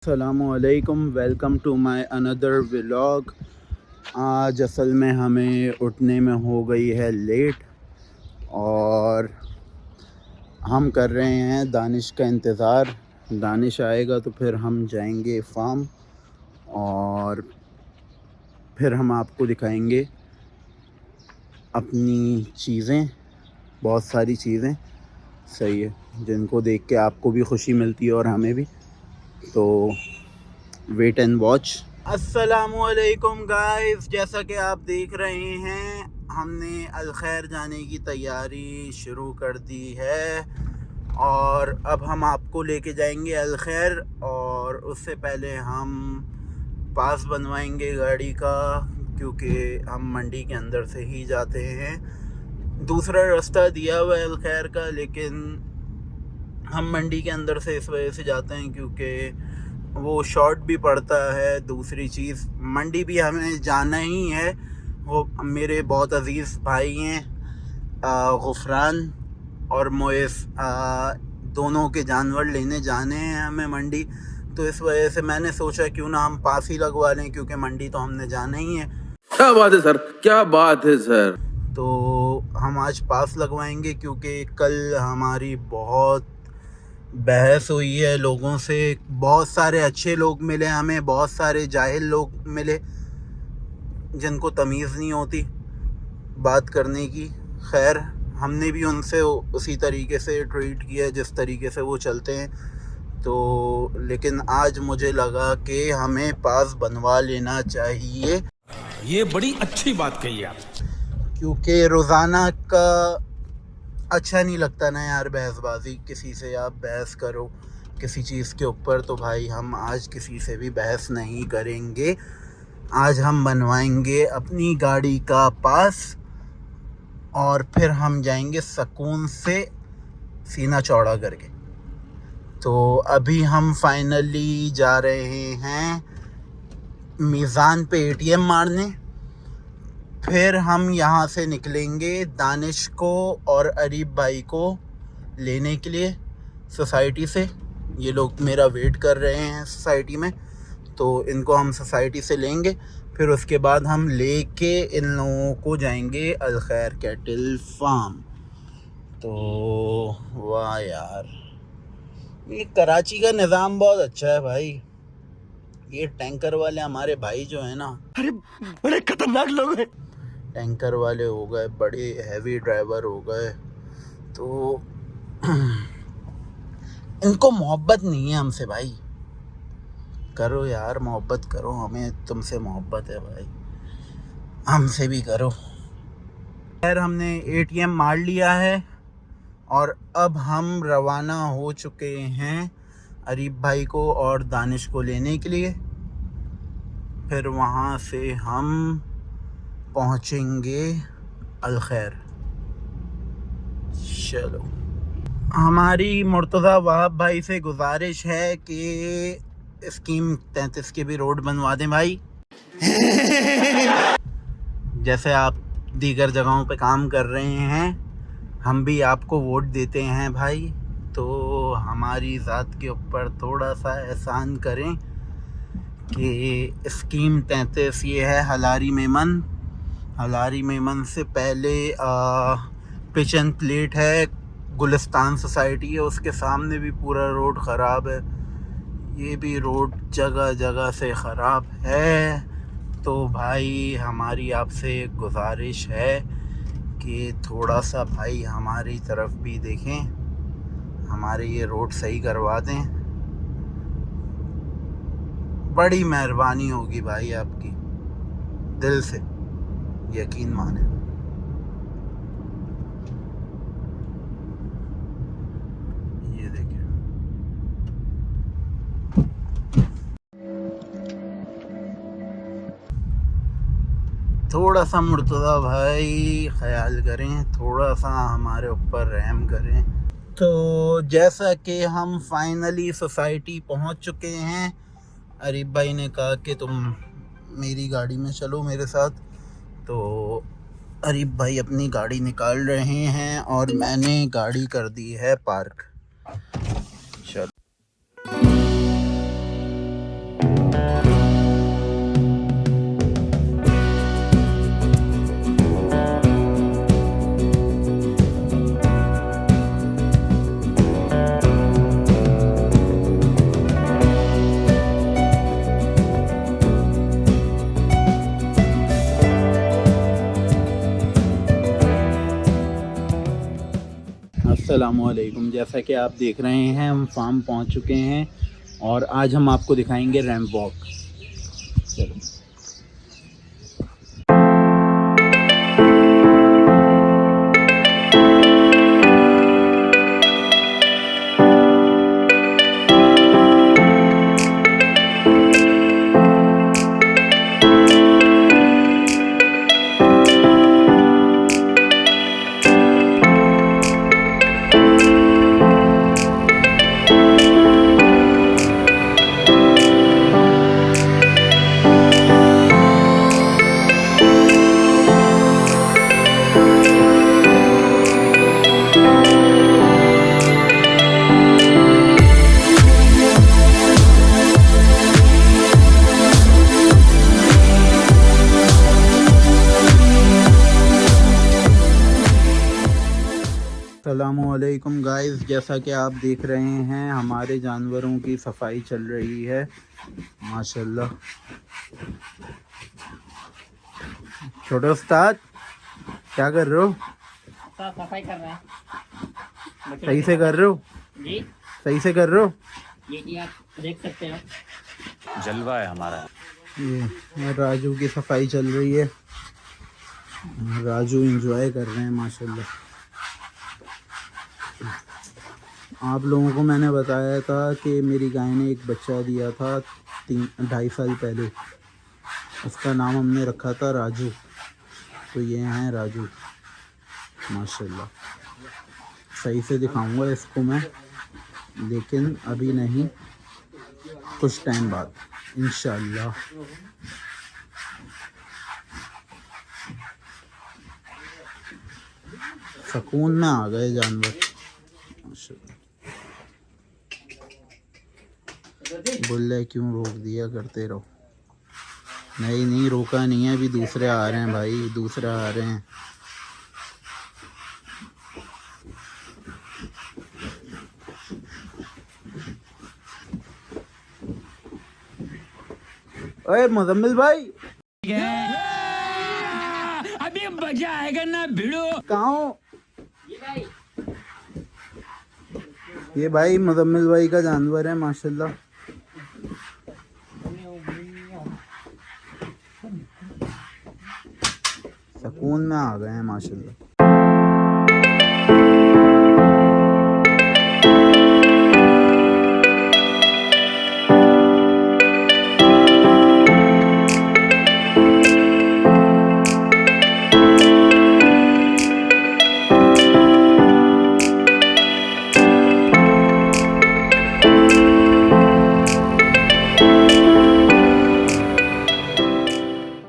अस्सलामुअलैकुम, welcome to my another vlog. आज असल में हमें उठने में हो गई है लेट और हम कर रहे हैं दानिश का इंतज़ार। दानिश आएगा तो फिर हम जाएंगे फार्म और फिर हम आपको दिखाएंगे अपनी चीज़ें, बहुत सारी चीज़ें। सही है, जिनको देख के आपको भी खुशी मिलती है और हमें भी। तो वेट एंड वॉच। अस्सलामुअलैकुम गाइस, जैसा कि आप देख रहे हैं हमने अलखैर जाने की तैयारी शुरू कर दी है और अब हम आपको लेके जाएंगे अलखैर। और उससे पहले हम पास बनवाएंगे गाड़ी का, क्योंकि हम मंडी के अंदर से ही जाते हैं। दूसरा रास्ता दिया हुआ है अलखैर का, लेकिन हम मंडी के अंदर से इस वजह से जाते हैं क्योंकि वो शॉर्ट भी पड़ता है। दूसरी चीज़, मंडी भी हमें जाना ही है। वो मेरे बहुत अज़ीज़ भाई हैं गुफरान और मोइस, दोनों के जानवर लेने जाने हैं हमें मंडी। तो इस वजह से मैंने सोचा क्यों ना हम पास ही लगवा लें, क्योंकि मंडी तो हमने जाना ही है। क्या बात है सर, क्या बात है सर। तो हम आज पास लगवाएंगे क्योंकि कल हमारी बहुत बहस हुई है लोगों से। बहुत सारे अच्छे लोग मिले हमें, बहुत सारे जाहिल लोग मिले जिनको तमीज़ नहीं होती बात करने की। खैर, हमने भी उनसे उसी तरीके से ट्रीट किया जिस तरीके से वो चलते हैं। तो लेकिन आज मुझे लगा कि हमें पास बनवा लेना चाहिए, ये बड़ी अच्छी बात कही आप, क्योंकि रोज़ाना का अच्छा नहीं लगता ना यार बहसबाजी। किसी से आप बहस करो किसी चीज़ के ऊपर, तो भाई हम आज किसी से भी बहस नहीं करेंगे। आज हम बनवाएंगे अपनी गाड़ी का पास और फिर हम जाएंगे सुकून से सीना चौड़ा करके। तो अभी हम फाइनली जा रहे हैं मीज़ान पे एटीएम मारने। फिर हम यहाँ से निकलेंगे दानिश को और अरीब भाई को लेने के लिए सोसाइटी से। ये लोग मेरा वेट कर रहे हैं सोसाइटी में, तो इनको हम सोसाइटी से लेंगे। फिर उसके बाद हम लेके इन लोगों को जाएंगे अलखैर कैटल फार्म। तो वाह यार, ये कराची का निज़ाम बहुत अच्छा है भाई। ये टैंकर वाले हमारे भाई जो है ना, अरे बड़े खतरनाक लोग हैं। टैंकर वाले हो गए, बड़े हैवी ड्राइवर हो गए, तो इनको मोहब्बत नहीं है हमसे भाई। करो यार, मोहब्बत करो, हमें तुमसे मोहब्बत है भाई, हमसे भी करो। खैर, हमने एटीएम मार लिया है और अब हम रवाना हो चुके हैं अरीब भाई को और दानिश को लेने के लिए। फिर वहाँ से हम पहुँचेंगे अलखैर। चलो, हमारी मुर्तज़ा वहाब भाई से गुजारिश है कि स्कीम 33 के भी रोड बनवा दें भाई। जैसे आप दीगर जगहों पे काम कर रहे हैं, हम भी आपको वोट देते हैं भाई, तो हमारी ज़ात के ऊपर थोड़ा सा एहसान करें कि स्कीम 33 ये है हलारी मेमन। हलारी मेमन से पहले पिचन प्लेट है, गुलिस्तान सोसाइटी है, उसके सामने भी पूरा रोड ख़राब है। ये भी रोड जगह जगह से ख़राब है। तो भाई हमारी आपसे गुजारिश है कि थोड़ा सा भाई हमारी तरफ भी देखें, हमारे ये रोड सही करवा दें। बड़ी मेहरबानी होगी भाई आपकी, दिल से यकीन माने। ये देखिए, थोड़ा सा मुर्तज़ा भाई ख्याल करें, थोड़ा सा हमारे ऊपर रहम करें। तो जैसा कि हम फाइनली सोसाइटी पहुंच चुके हैं, अरीब भाई ने कहा कि तुम मेरी गाड़ी में चलो मेरे साथ। तो अरीब भाई अपनी गाड़ी निकाल रहे हैं और मैंने गाड़ी कर दी है पार्क। चलो, अस्सलामुअलैकुम। जैसा कि आप देख रहे हैं हम फार्म पहुंच चुके हैं और आज हम आपको दिखाएंगे रैंप वॉक। चलो। अस्सलामुअलैकुम गाइस, जैसा कि आप देख रहे हैं हमारे जानवरों की सफाई चल रही है माशाल्लाह। छोटे उस्ताद क्या कर रहे हो? सफाई कर रहे हैं। सही से कर रहे हो? जी सही से कर रहे हो? ये आप देख सकते हो, जलवा है हमारा। ये राजू की सफाई चल रही है। राजू एंजॉय कर रहे हैं माशाल्लाह। आप लोगों को मैंने बताया था कि मेरी गाय ने एक बच्चा दिया था 2.5 साल पहले। उसका नाम हमने रखा था राजू। तो ये हैं राजू माशाल्लाह। सही से दिखाऊंगा इसको मैं, लेकिन अभी नहीं, कुछ टाइम बाद इंशाल्लाह। सुकून में आ गए जानवर माशाल्लाह। बुल्ले क्यों रोक दिया, करते रहो। नहीं रोका नहीं है, अभी दूसरे आ रहे हैं भाई, दूसरे आ रहे हैं। ओए मुजम्मिल भाई, अभी मजा आएगा ना भिड़ो। कहाँ हो? ये भाई मुजम्मिल भाई का जानवर है माशाल्लाह। सुकून में आ गए हैं माशाल्लाह।